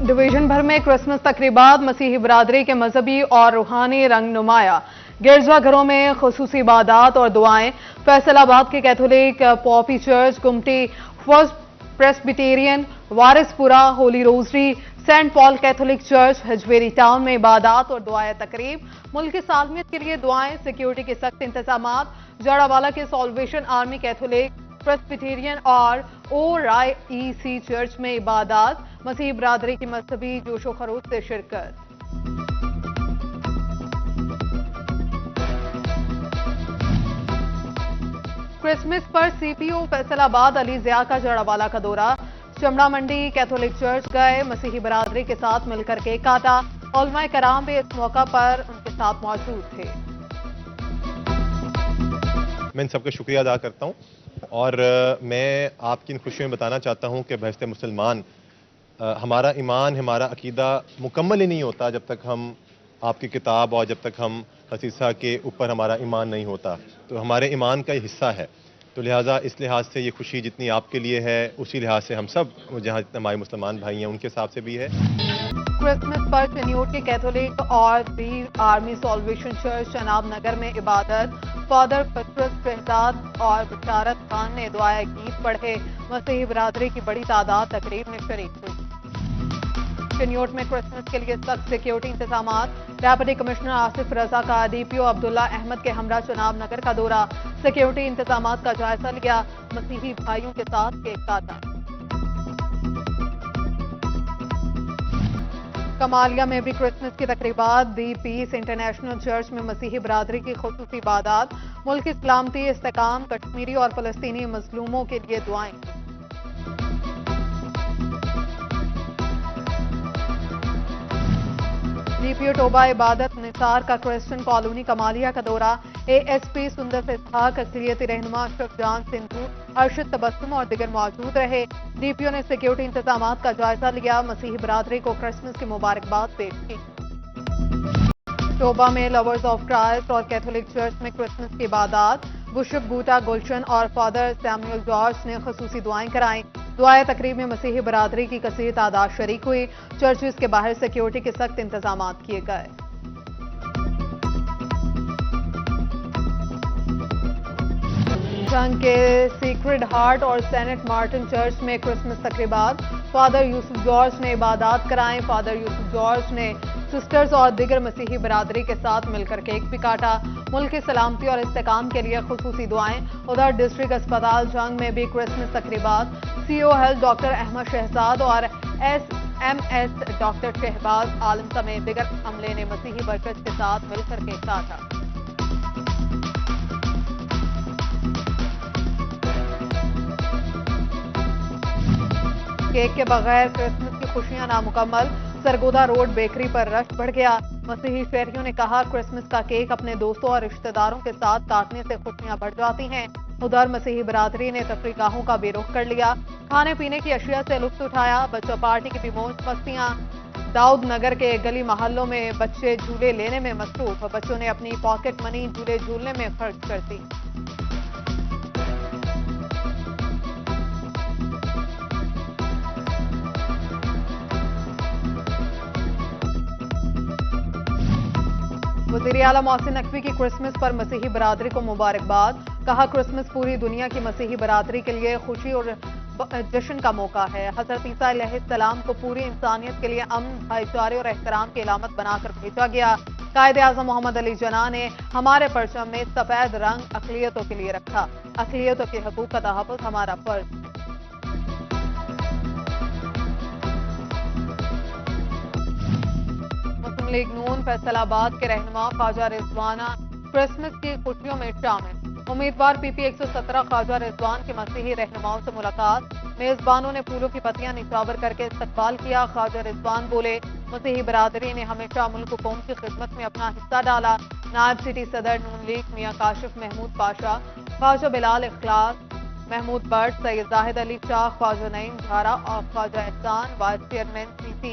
Division भर में Christmas तकरीबात मसीही बरादरी के मजहबी और रूहानी रंग नुमाया। गिरजा घरों में खुसूसी इबादत और दुआएं। फैसलाबाद के Catholic poppy church, Gumti first Presbyterian, Warispura holy rosary, saint Paul Catholic church, Hajveri town में इबादत और दुआएं तकरीब। मुल्क की सालमियत के लिए दुआएं, सिक्योरिटी के सख्त इंतजामात। जड़ावाला के सॉल्वेशन आर्मी कैथोलिक प्रेस्बिटेरियन और OIEC चर्च में इबादत। मसीही बरादरी की मजहबी जोशो खरोश से शिरकत। क्रिसमस पर CPO फैसलाबाद अली जिया का जड़ावाला का दौरा। चमड़ा मंडी कैथोलिक चर्च गए, मसीही बरादरी के साथ मिलकर केक काटा। उलमाए कराम भी इस मौका पर उनके साथ मौजूद थे। मैं इन सबका शुक्रिया अदा करता हूँ और मैं आपकी इन खुशियों में बताना चाहता हूँ कि बहस्ते मुसलमान हमारा ईमान, हमारा अकीदा मुकम्मल ही नहीं होता जब तक हम आपकी किताब और जब तक हम खसीसा के ऊपर हमारा ईमान नहीं होता। तो हमारे ईमान का हिस्सा है, तो लिहाजा इस लिहाज से ये खुशी जितनी आपके लिए है उसी लिहाज से हम सब जहाँ जितने हमारे मुसलमान भाई हैं उनके हिसाब से भी है। क्रिसमस पर चनियोट के कैथोलिक और दी आर्मी सॉल्वेशन चर्च शनाब नगर में इबादत। फादर पत्रस शहजाद और बशारत खान ने दुआए गीत पढ़े। मसीही बरादरी की बड़ी तादाद तकरीब में शरीक हुई। चनियोट में क्रिसमस के लिए सख्त सिक्योरिटी इंतजामात। डेप्यूटी कमिश्नर आसिफ रजा का DPO अब्दुल्ला अहमद के हमरा चनाब नगर का दौरा। सिक्योरिटी इंतजामात का जायजा लिया। मसीही भाइयों के साथ केक काटा। कमालिया में भी क्रिसमस की तकरीबात। दी पीस इंटरनेशनल चर्च में मसीही बरादरी की खुसूसी इबादत। मुल्क की सलामती, इस्तेकाम, कश्मीरी और फलस्तीनी मजलूमों के लिए दुआएं। DPO टोबा इबादत निसार का क्रिश्चियन कॉलोनी कमालिया का दौरा। ASP सुंदर से इसहाक, अक़लियती रहनुमा अशरफ जान सिंधु, अरशद तबस्सुम और दिगर मौजूद रहे। DPO ने सिक्योरिटी इंतजामात का जायजा लिया। मसीही बरादरी को क्रिसमस की मुबारकबाद पेश की। टोबा में लवर्स ऑफ क्राइस्ट और कैथोलिक चर्च में क्रिसमस की इबादत। बिशप बूटा गुलशन और फादर सैमुअल जॉर्ज ने खुसूसी दुआएं कराई। दुआए तकरीब में मसीही बरादरी की कसीर तादाद शरीक हुई। चर्चेस के बाहर सिक्योरिटी के सख्त इंतजामात किए गए। जंग के सीक्रेट हार्ट और सेंट मार्टिन चर्च में क्रिसमस तकरीबात। फादर यूसुफ जॉर्ज ने इबादत कराएं। फादर यूसुफ जॉर्ज ने सिस्टर्स और दिगर मसीही बरादरी के साथ मिलकर केक भी काटा। मुल्क की सलामती और इस्तेकाम के लिए खुसूसी दुआएं। उधर डिस्ट्रिक्ट अस्पताल जंग में भी क्रिसमस तकरीबात। CO health doctor Ahmad Shahzad और SMS डॉक्टर शहबाज आलम समेत दिगर अमले ने मसीही वर्कर्स के साथ मिलकर केक काटा। केक के बगैर क्रिसमस की खुशियां नामुकम्मल। सरगोदा रोड बेकरी पर रश बढ़ गया। मसीही शहरियों ने कहा क्रिसमस का केक अपने दोस्तों और रिश्तेदारों के साथ काटने से खुशियां बढ़ जाती हैं। उधर मसीही बरादरी ने तफरीगाहों का बेरुख कर लिया। खाने पीने की अशिया से लुत्फ उठाया। बच्चों पार्टी की भी मौज मस्तियां। दाऊद नगर के गली मोहल्लों में बच्चे झूले लेने में मसरूफ। बच्चों ने अपनी पॉकेट मनी झूले झूलने में खर्च कर दी। वज़ीर आला मोहसिन नकवी की क्रिसमस पर मसीही बरादरी को मुबारकबाद। कहा क्रिसमस पूरी दुनिया की मसीही बरादरी के लिए खुशी और जश्न का मौका है। हज़रत ईसा अलैहिस्सलाम को पूरी इंसानियत के लिए अमन, भाईचारे और एहतराम की अलामत बनाकर भेजा गया। कायदे आज़म मोहम्मद अली जना ने हमारे परचम में सफेद रंग अक़लियतों के लिए रखा। अक़लियतों के हकूक़ का तहफ़्फ़ुज़ हमारा फर्ज। मुस्लिम लीग नून फैसलाबाद के रहनुमा ख्वाजा रिजवाना क्रिसमस की खुशियों में शामिल। उम्मीदवार PP 117 ख्वाजा रिजवान के मसीही रहनुमाओं से मुलाकात। मेजबानों ने फूलों की पत्तियां निछावर करके इस्तकबाल किया। ख्वाजा रिजवान बोले मसीही बरादरी ने हमेशा मुल्क कौम की खिदमत में अपना हिस्सा डाला। नायब सिटी सदर नून लीग मियां काशिफ महमूद पाशा, ख्वाजा बिलाल इखलास, महमूद बट, सैयद जाहिद अली शाह, ख्वाजा नईम झारा और Khawaja Ehsan, vice chairman CC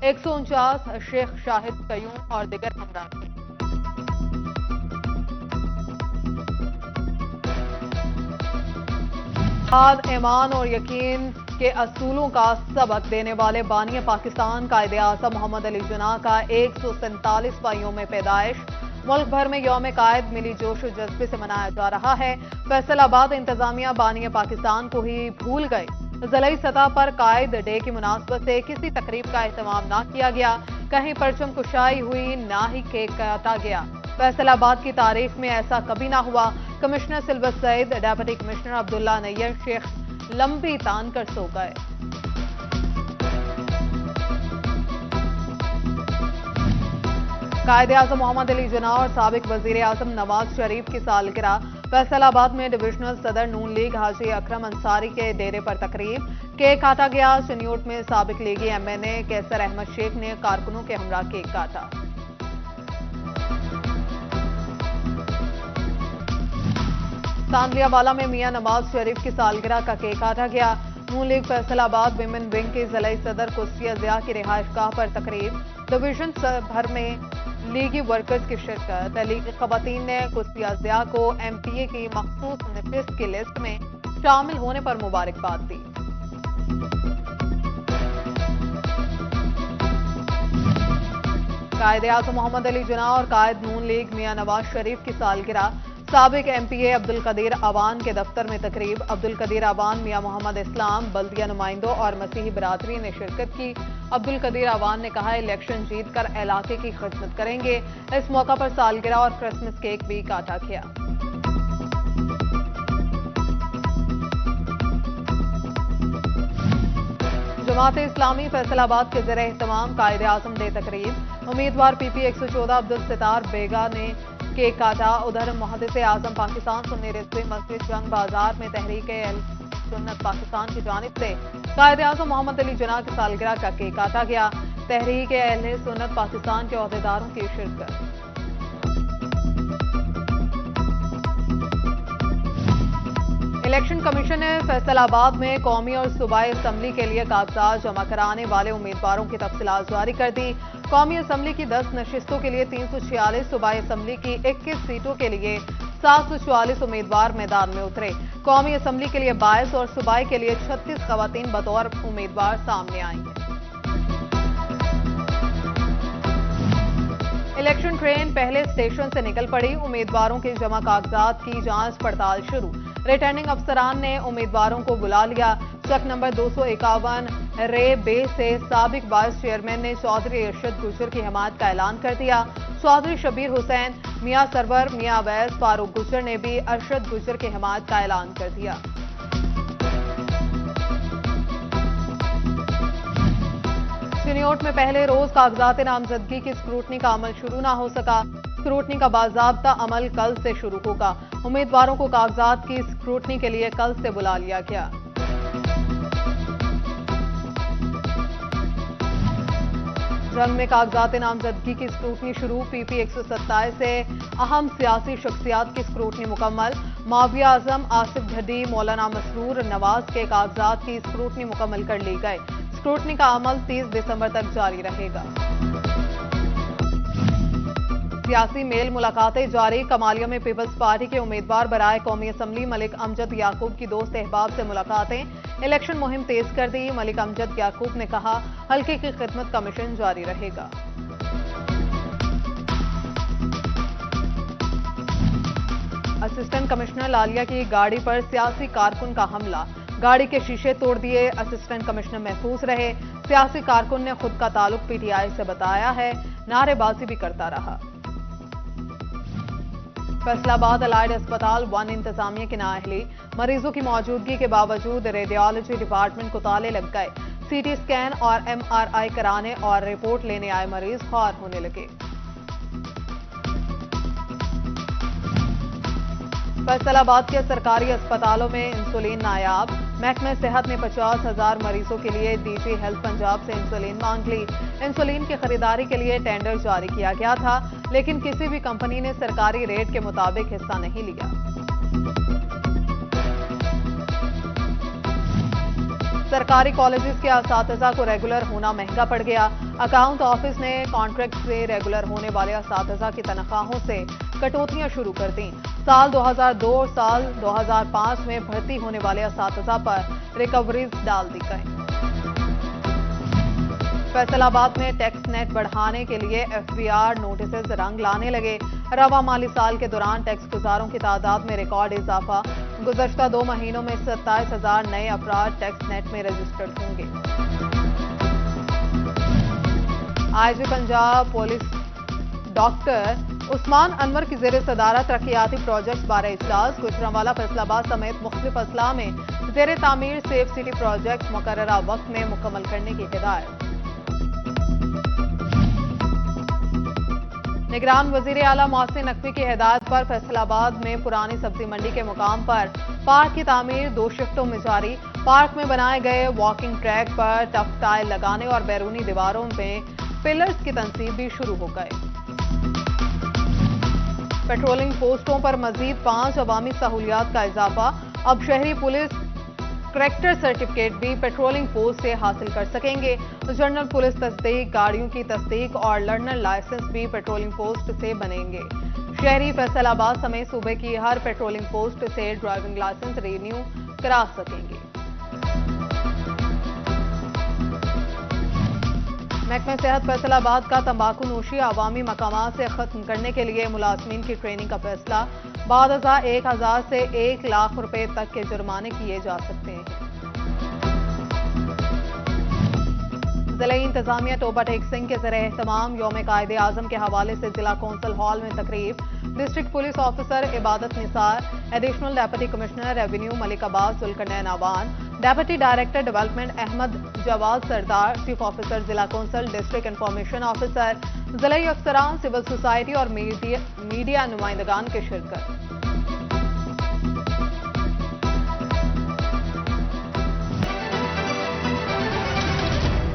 149 Sheikh Shahid Qayyum और दिगर हमरा थे। ईमान और यकीन के असूलों का सबक देने वाले बानी पाकिस्तान कायदे आज़म मोहम्मद अली जिन्ना का 147वां में पैदाइश। मुल्क भर में यौम कायद मिली जोश और जज्बे से मनाया जा रहा है। फैसलाबाद इंतजामिया बानी पाकिस्तान को ही भूल गई। ज़िलाई सतह पर कायद डे की मुनासबत से किसी तकरीब का एहतमाम न किया गया, कहीं परचम कुशाई हुई, ना ही केक काटा गया। फैसलाबाद की तारीख में ऐसा कभी ना हुआ। कमिश्नर सिल्वर सईद, डेप्यूटी कमिश्नर अब्दुल्ला नैयर शेख लंबी तान कर सो गए। कायदे आज़म मोहम्मद अली जिन्ना और साबिक वजीर आज़म नवाज शरीफ की सालगिरह। फैसलाबाद में डिविजनल सदर नून लीग हाजी अकरम अंसारी के डेरे पर तकरीब। केक काटा गया। चनियोट में साबिक लीगी MNA कैसर अहमद शेख ने कारकुनों के हमरा केक काटा। तांदलियावाला में मियां नवाज शरीफ की सालगिरह का केक काटा गया। नून लीग फैसलाबाद विमेन विंग के ज़िलाई सदर कुस्सिया ज़िया की रिहाइशगाह पर तकरीब। डिवीजन भर में लीगी वर्कर्स की शिरकत। लीगी खवातीन ने कुस्सिया ज़िया को MPA की मखसूस नशिस्त की लिस्ट में शामिल होने पर मुबारकबाद दी। कायदे आज़म मोहम्मद अली जिन्ना और कायद नून लीग मियां नवाज शरीफ की सालगिरह। साबिक MPA अब्दुल कदीर अवान के दफ्तर में तकरीब। अब्दुल कदीर अवान, मियां मोहम्मद इस्लाम, बल्दिया नुमाइंदों और मसीही बरादरी ने शिरकत की। अब्दुल कदीर अवान ने कहा, इलेक्शन जीत कर इलाके की खिदमत करेंगे। इस मौका पर सालगिरह और क्रिसमस केक भी काटा गया। जमात इस्लामी फैसलाबाद के ज़रिए एहतमाम कायदे आज़म डे तकरीब। उम्मीदवार PP 114 अब्दुल सितार बेगा ने केक काटा। उधर मुहद्दिस आज़म पाकिस्तान सुन्नी रिजवी मस्जिद जंग बाजार में तहरीक सुन्नत पाकिस्तान की जानिब से कायदे आज़म मोहम्मद अली जिन्ना की सालगिरह का केक काटा गया। तहरीक सुन्नत पाकिस्तान के अहदेदारों की शिरकत। इलेक्शन कमीशन ने फैसलाबाद में कौमी और सूबाई असम्बली के लिए कागजात जमा कराने वाले उम्मीदवारों की तफसीलात जारी कर दी। कौमी असम्बली की 10 नशिस्तों के लिए 346, सूबाई असम्बली की 21 सीटों के लिए 744 उम्मीदवार मैदान में उतरे। कौमी असम्बली के लिए 22 और सूबाई के लिए 36 खवातीन बतौर उम्मीदवार सामने आएंगे। इलेक्शन ट्रेन पहले स्टेशन से निकल पड़ी। उम्मीदवारों के जमा कागजात की जांच पड़ताल शुरू। रिटर्निंग अफसरान ने उम्मीदवारों को बुला लिया। चक नंबर 251 रे बे से साबिक वाइस चेयरमैन ने चौधरी अरशद गुजर की हिमायत का ऐलान कर दिया। चौधरी शबीर हुसैन, मियां सरवर, मियां अवैस, फारूक गुजर ने भी अरशद गुजर की हिमायत का ऐलान कर दिया। चनियोट में पहले रोज कागजात नामजदगी की स्क्रूटनी का अमल शुरू ना हो सका। स्क्रूटनी का बाज़ाब्ता अमल कल से शुरू होगा। उम्मीदवारों को कागजात की स्क्रूटनी के लिए कल से बुला लिया गया। जंग में कागजात नामजदगी की स्क्रूटनी शुरू। PP 127 से अहम सियासी शख्सियात की स्क्रूटनी मुकम्मल। माविया आजम, आसिफ ढड्डी, मौलाना मसरूर नवाज के कागजात की स्क्रूटनी मुकम्मल कर ली गए। स्क्रूटनी का अमल 30 दिसंबर तक जारी रहेगा। सियासी मेल मुलाकातें जारी। कमालिया में पीपल्स पार्टी के उम्मीदवार बराए कौमी असम्बली मलिक अमजद याकूब की दोस्त अहबाब से मुलाकातें। इलेक्शन मुहिम तेज कर दी। मलिक अमजद याकूब ने कहा, हल्के की खिदमत का मिशन जारी रहेगा। असिस्टेंट कमिश्नर लालिया की गाड़ी पर सियासी कारकुन का हमला। गाड़ी के शीशे तोड़ दिए। असिस्टेंट कमिश्नर महफूज रहे। सियासी कारकुन ने खुद का ताल्लुक PTI से बताया है। नारेबाजी भी करता रहा। फैसलाबाद अलाइड अस्पताल 1 इंतजामिया की नाअहली। मरीजों की मौजूदगी के बावजूद रेडियोलॉजी डिपार्टमेंट को ताले लग गए। CT स्कैन और MRI कराने और रिपोर्ट लेने आए मरीज ख्वार होने लगे। फैसलाबाद के सरकारी अस्पतालों में इंसुलिन नायाब। महकमे सेहत ने 50,000 मरीजों के लिए DG हेल्थ पंजाब से इंसुलिन मांग ली। इंसुलिन की खरीदारी के लिए टेंडर जारी किया गया था, लेकिन किसी भी कंपनी ने सरकारी रेट के मुताबिक हिस्सा नहीं लिया। सरकारी कॉलेजेस के असातिज़ा को रेगुलर होना महंगा पड़ गया। अकाउंट ऑफिस ने कॉन्ट्रैक्ट से रेगुलर होने वाले असातिज़ा की तनख्वाहों से कटौतियां शुरू कर दी। سال 2002 اور سال 2005 میں بھرتی ہونے والے اساتذہ پر ریکوریز ڈال دی گئیں۔ فیصل آباد میں ٹیکس نیٹ بڑھانے کے لیے FBR نوٹسز رنگ لانے لگے۔ رواں مالی سال کے دوران ٹیکس گزاروں کی تعداد میں ریکارڈ اضافہ۔ گزشتہ 2 مہینوں میں 27,000 نئے افراد ٹیکس نیٹ میں رجسٹرڈ ہوں گے۔ IG پنجاب پولیس ڈاکٹر عثمان انور کی زیر صدارت ترقیاتی پروجیکٹس بارے اجلاس۔ گوجرانوالہ فیصل آباد سمیت مختلف اضلاع میں زیر تعمیر سیف سٹی پروجیکٹ مقررہ وقت میں مکمل کرنے کی ہدایت۔ نگران وزیر اعلیٰ محسن نقوی کی ہدایت پر فیصل آباد میں پرانی سبزی منڈی کے مقام پر پارک کی تعمیر 2 شفٹوں میں جاری۔ پارک میں بنائے گئے واکنگ ٹریک پر ٹف ٹائل لگانے اور بیرونی دیواروں میں پلرز کی تنصیب بھی شروع ہو گئے۔ پیٹرولنگ پوسٹوں پر مزید 5 عوامی سہولیات کا اضافہ۔ اب شہری پولیس کریکٹر سرٹیفکیٹ بھی پیٹرولنگ پوسٹ سے حاصل کر سکیں گے۔ جنرل پولیس تصدیق، گاڑیوں کی تصدیق اور لرنر لائسنس بھی پیٹرولنگ پوسٹ سے بنیں گے۔ شہری فیصل آباد سمیت صوبے کی ہر پیٹرولنگ پوسٹ سے ڈرائیونگ لائسنس رینیو کرا سکیں گے۔ محکمہ صحت فیصل آباد کا تمباکو نوشی عوامی مقامات سے ختم کرنے کے لیے ملازمین کی ٹریننگ کا فیصلہ۔ بعد ازاں 1,000 سے 1 لاکھ روپے تک کے جرمانے کیے جا سکتے ہیں۔ ضلعی انتظامیہ ٹوبہ ٹیک سنگھ کے زیر اہتمام یوم قائد اعظم کے حوالے سے ضلع کونسل ہال میں تقریب۔ District police officer Ibadat Nisar, additional deputy commissioner revenue Malik Abbas Zulqarnain Awan, deputy director development Ahmad Jawad Sardar, chief officer ضلع کونسل، ڈسٹرکٹ انفارمیشن آفیسر، ضلعی افسران، سول سوسائٹی اور میڈیا نمائندگان کی شرکت۔